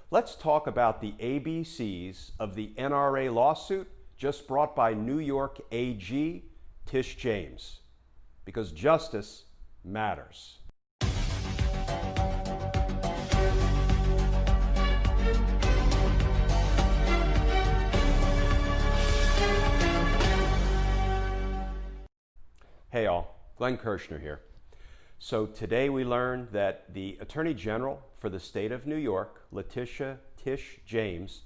Let's talk about the ABCs of the NRA lawsuit just brought by New York AG Tish James, because justice matters. Hey all, Glenn Kirshner here. So today we learned that the Attorney General for the state of New York, Letitia Tish James,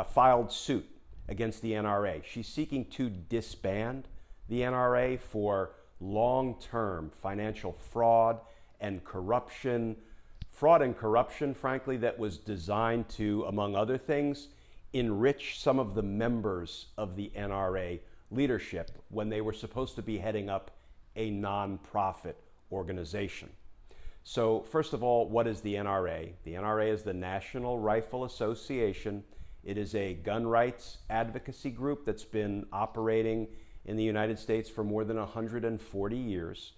filed suit against the NRA. She's seeking to disband the NRA for long-term financial fraud and corruption. Fraud and corruption, frankly, that was designed to, among other things, enrich some of the members of the NRA leadership when they were supposed to be heading up a nonprofit organization. So first of all, what is the NRA? The NRA is the National Rifle Association. It is a gun rights advocacy group that's been operating in the United States for more than 140 years.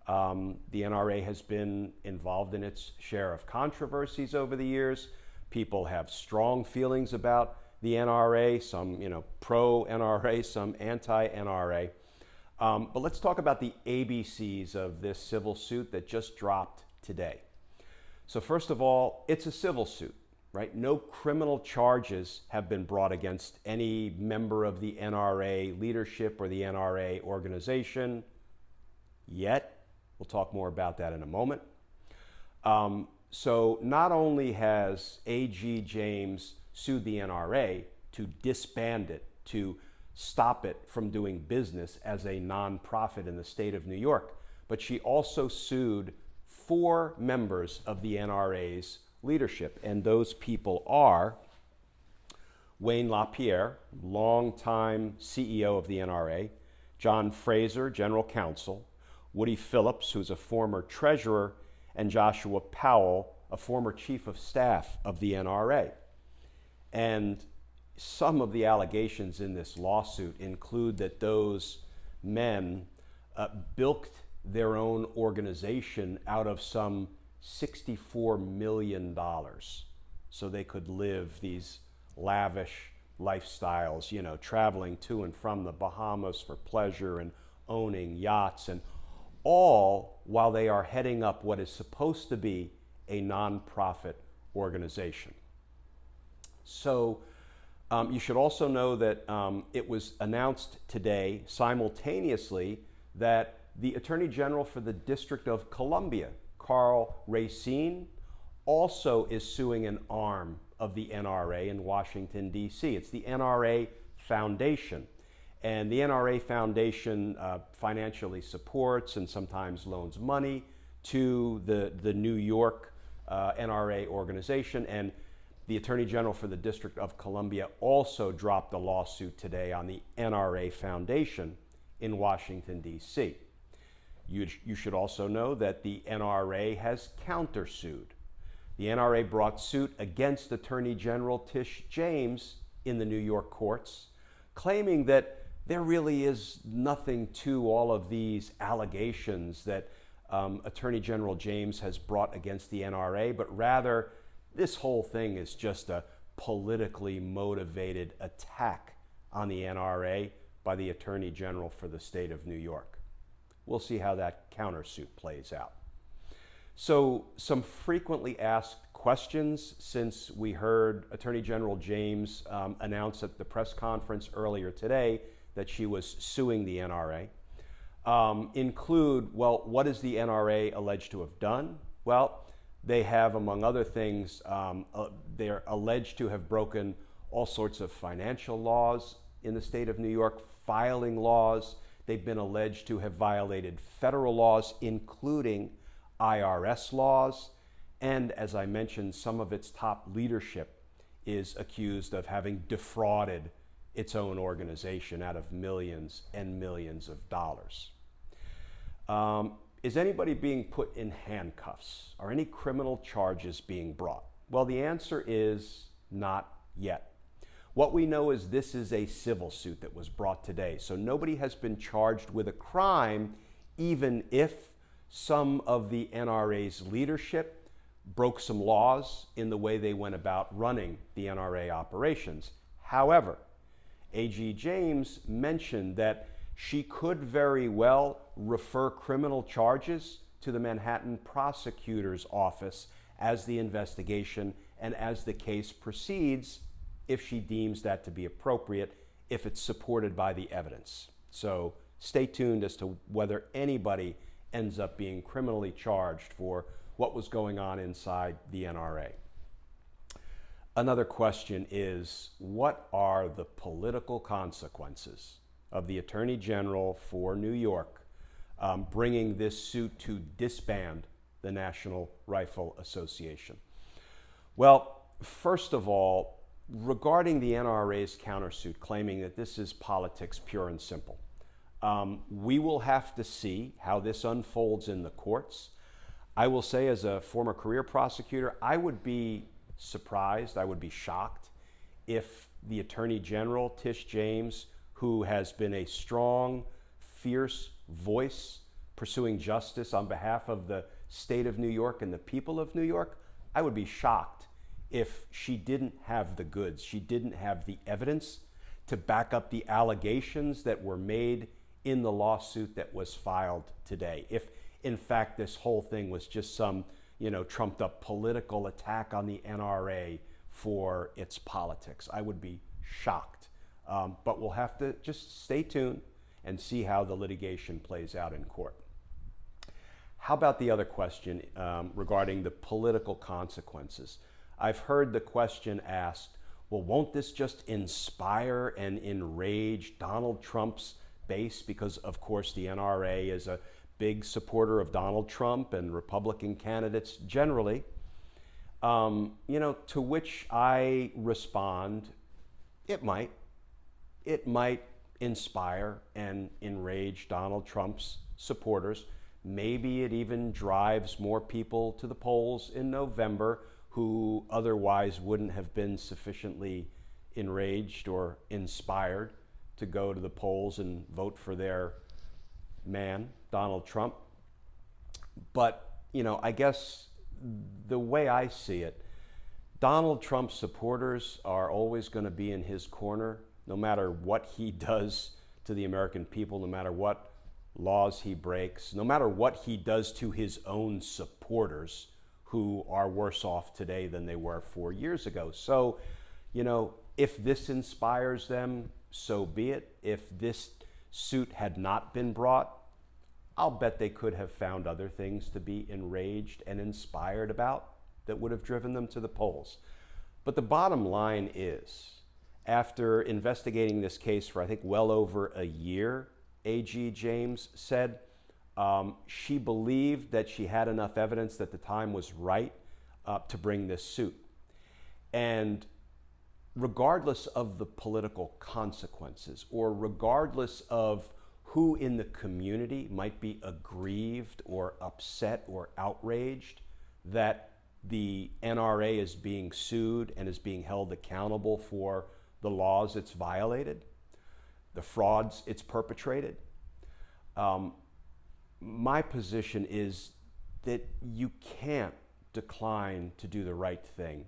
The NRA has been involved in its share of controversies over the years. People have strong feelings about the NRA, some pro-NRA, some anti-NRA. But let's talk about the ABCs of this civil suit that just dropped today. So first of all, it's a civil suit, right? No criminal charges have been brought against any member of the NRA leadership or the NRA organization yet. We'll talk more about that in a moment. So not only has AG James sued the NRA to disband it, to stop it from doing business as a nonprofit in the state of New York, but she also sued 4 members of the NRA's leadership. And those people are Wayne LaPierre, longtime CEO of the NRA, John Fraser, General Counsel, Woody Phillips, who's a former treasurer, and Joshua Powell, a former chief of staff of the NRA. And some of the allegations in this lawsuit include that those men bilked their own organization out of some $64 million so they could live these lavish lifestyles, traveling to and from the Bahamas for pleasure and owning yachts, and all while they are heading up what is supposed to be a nonprofit organization. So you should also know that it was announced today simultaneously that the Attorney General for the District of Columbia, Karl Racine, also is suing an arm of the NRA in Washington, D.C. It's the NRA Foundation. And the NRA Foundation financially supports and sometimes loans money to the New York NRA organization. And the Attorney General for the District of Columbia also dropped a lawsuit today on the NRA Foundation in Washington, D.C. You should also know that the NRA has countersued. The NRA brought suit against Attorney General Tish James in the New York courts, claiming that there really is nothing to all of these allegations that Attorney General James has brought against the NRA, but rather this whole thing is just a politically motivated attack on the NRA by the Attorney General for the state of New York. We'll see how that countersuit plays out. So some frequently asked questions since we heard Attorney General James announce at the press conference earlier today that she was suing the NRA include, well, what is the NRA alleged to have done? Well, they have, among other things, they're alleged to have broken all sorts of financial laws in the state of New York, filing laws. They've been alleged to have violated federal laws, including IRS laws. And as I mentioned, some of its top leadership is accused of having defrauded its own organization out of millions and millions of dollars. Is anybody being put in handcuffs? Are any criminal charges being brought? Well, the answer is not yet. What we know is this is a civil suit that was brought today. So nobody has been charged with a crime, even if some of the NRA's leadership broke some laws in the way they went about running the NRA operations. However, AG James mentioned that she could very well refer criminal charges to the Manhattan prosecutor's office as the investigation and as the case proceeds, if she deems that to be appropriate, if it's supported by the evidence. So stay tuned as to whether anybody ends up being criminally charged for what was going on inside the NRA. Another question is, what are the political consequences of the Attorney General for New York bringing this suit to disband the National Rifle Association? Well, first of all, regarding the NRA's countersuit claiming that this is politics pure and simple, we will have to see how this unfolds in the courts. I will say, as a former career prosecutor, I would be surprised, I would be shocked if the Attorney General, Tish James, who has been a strong, fierce voice pursuing justice on behalf of the state of New York and the people of New York, I would be shocked if she didn't have the goods, she didn't have the evidence to back up the allegations that were made in the lawsuit that was filed today. If, in fact, this whole thing was just some, trumped up political attack on the NRA for its politics, I would be shocked. But we'll have to just stay tuned and see how the litigation plays out in court. How about the other question regarding the political consequences? I've heard the question asked, well, won't this just inspire and enrage Donald Trump's base? Because, of course, the NRA is a big supporter of Donald Trump and Republican candidates generally. To which I respond, it might. It might inspire and enrage Donald Trump's supporters. Maybe it even drives more people to the polls in November who otherwise wouldn't have been sufficiently enraged or inspired to go to the polls and vote for their man, Donald Trump. But, I guess the way I see it, Donald Trump's supporters are always going to be in his corner, no matter what he does to the American people, no matter what laws he breaks, no matter what he does to his own supporters, who are worse off today than they were 4 years ago. So, if this inspires them, so be it. If this suit had not been brought, I'll bet they could have found other things to be enraged and inspired about that would have driven them to the polls. But the bottom line is, after investigating this case for, I think, well over a year, AG James said she believed that she had enough evidence that the time was right to bring this suit. And regardless of the political consequences, or regardless of who in the community might be aggrieved or upset or outraged that the NRA is being sued and is being held accountable for the laws it's violated, the frauds it's perpetrated, my position is that you can't decline to do the right thing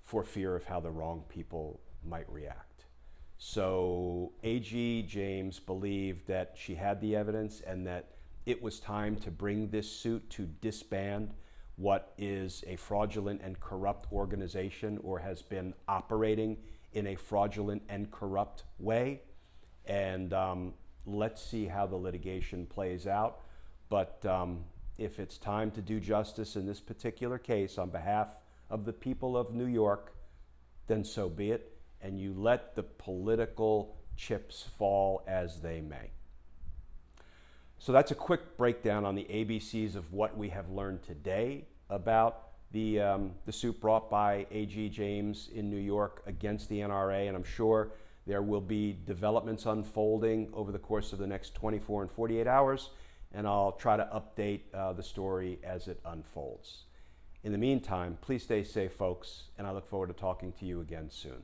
for fear of how the wrong people might react. So AG James believed that she had the evidence and that it was time to bring this suit to disband what is a fraudulent and corrupt organization, or has been operating in a fraudulent and corrupt way. And let's see how the litigation plays out. But if it's time to do justice in this particular case on behalf of the people of New York, then so be it. And you let the political chips fall as they may. So that's a quick breakdown on the ABCs of what we have learned today about the suit brought by AG James in New York against the NRA. And I'm sure there will be developments unfolding over the course of the next 24 and 48 hours. And I'll try to update the story as it unfolds. In the meantime, please stay safe, folks, and I look forward to talking to you again soon.